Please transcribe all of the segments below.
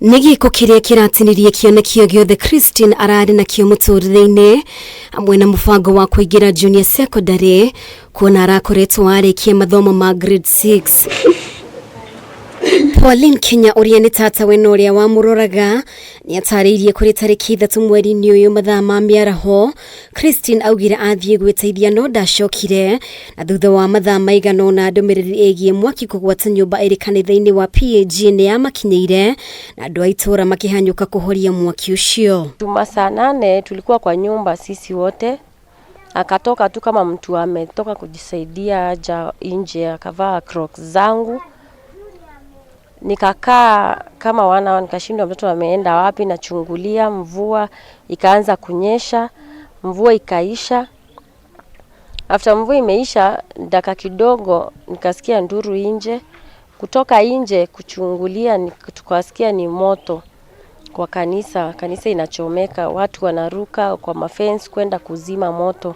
Nigiko kiria kiratinirie kionekio giothe Christine arari nakio muturire-ini amwe na mubango wa kuingira junior secondary kuona arakoretwo arikia mathomo ma grade 6. Pauline Kenya uria ni tata we na uria wamuroraga ni atariirie kuri tariki 3 mweri-ini uyu mathaa ma miaraho. Christine augire athie gwiteithia no ndacokire na thutha wa mathaa maigana na ndumiriri egie mwaki kugwata nyumba iri kanitha-ini wa PAG ni yamakinyeire na andu a itura makihanyuka kuhoria mwaki ucio. Juma saa 8 tulikuwa kwa nyumba sisi wote. Akatoka tu kama mtu ametoka kujisaidia aja nje, akavaa crocs zangu. Nikakaa kama wana nikashindwa mtoto ameenda wapi, na chungulia mvua ikaanza kunyesha, mvua ikaisha. After mvua imeisha dakika kidogo nikasikia nduru nje. Kutoka nje kuchungulia tukasikia ni moto kwa kanisa inachomeka, watu wanaruka kwa mafence kwenda kuzima moto.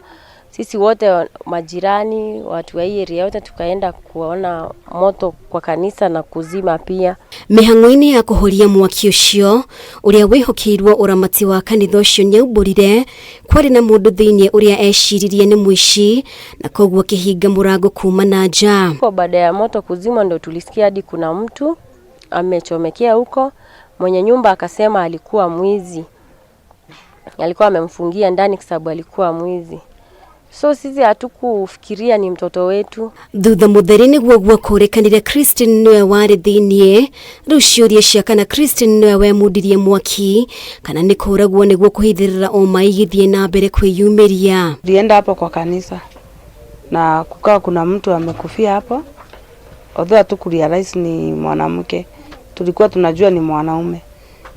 Sisi wote majirani, watu wa area wote tukaenda kuona moto kwa kanisa na kuzima pia. Mihang'o-ini ya kuhoria mwaki ucio uria wihokeirwo uramati wa kanitha ucio nyauburire kwari na mundu thiini uria eciririe ni mwici na koguo kihinga murango kuma na nja. Kwa baada ya moto kuzima ndo tulisikia hadi kuna mtu amechomekea huko. Mwenye nyumba akasema alikuwa mwizi, alikuwa amemfungia ndani kwa sababu alikuwa mwizi. So sisi hatukufikiria ni mtoto wetu. Thutha mutheri niguo guokurekanire Christine niwe wari thiini. Riu ciuria cia kana Christine niwe wemundirie mwaki kana ni kuragwo niguo kuhithirira aumagarire na mbere kwiyumiria. Ndienda hapo kwa kanisa na kukaa kuna mtu amekufia hapo. Although hatukurealize ni mwanamke, tulikuwa tunajua ni mwanaume.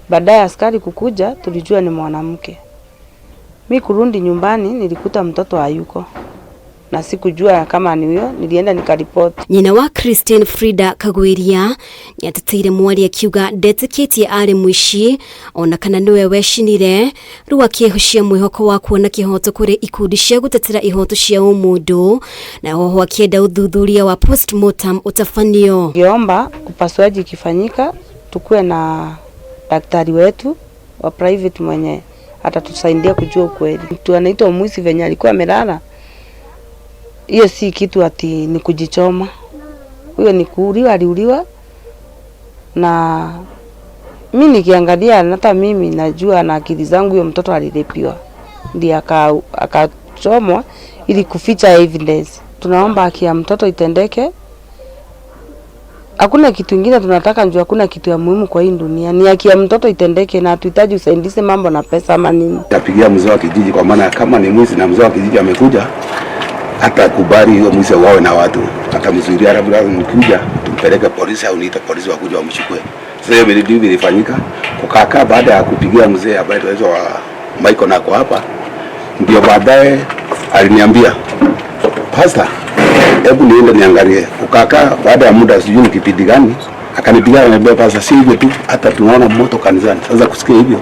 Baadaye askari kukuja tulijua ni mwanamke. Mimi kurudi nyumbani nilikuta mtoto hayuko na sikujua kama ni huyo. Nilienda nikaripoti. Nyina wa Christine Frida Kagwiria ni ateteire mwari akiuga ndetĩkĩtie ari mwici ona kana niwe wecinire, riu akihucia mwihoko wa kuona kihoto kuri ikundi cia gutetera ihoto cia umundu na hoho akienda uthuthuria wa postmortem utafanio. Ngiomba upasuaji kifanyika tukue na daktari wetu wa private mwenye atatusaidia kujua ukweli. Mtu anaitwa mwizi venye alikuwa amelala, hiyo si kitu ati ni kujichoma. Huyo ni kuuliwa, aliuliwa. Na mimi nikiangalia hata mimi najua na akili zangu huyo mtoto alilepiwa. Ndiye akachomwa ili kuficha evidence. Tunaomba haki ya mtoto itendeke. Hakuna kitu kingine tunataka, njoo hakuna kitu ya muhimu kwa hii dunia. Ni haki ya mtoto itendeke na tuhitaji usaidizi mambo na pesa ama nini. Napigia mzee wa kijiji kwa maana kama ni mwizi na mzee wa kijiji amekuja, hata kubali hiyo mwizi wawe na watu. Atamzuilia labda mkija tumpeleke polisi au niite polisi wakuja wamchukue. Sasa hiyo video ilifanyika kukaa baada ya kupigia mzee habari hizo wa Michael nako hapa. Ndio baadaye aliniambia, "Pastor, hebu niende niangalie." Ukaka baada ya muda sijui ni kipindi gani akanipigia ananiambia, "Pastor, si hivyo tu, hata tunaona moto kanisani." Sasa kusikia hivyo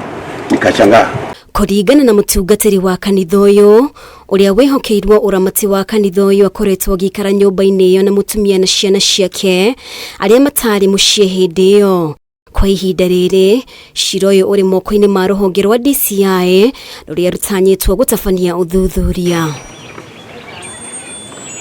nikachangaa. Kuringana na mutungatiri wa kanitha uyu uria wihokeirwo uramati wa kanitha uyu akoretwo gikara nyumba-ini iyo na mutumia na ciana ciake aria matari mucie hindi iyo. Kwa ihinda riri cira uyu uri moko-ini ma ruhonge rwa DCI ruria rutanyitwo gutabania uthuthuria.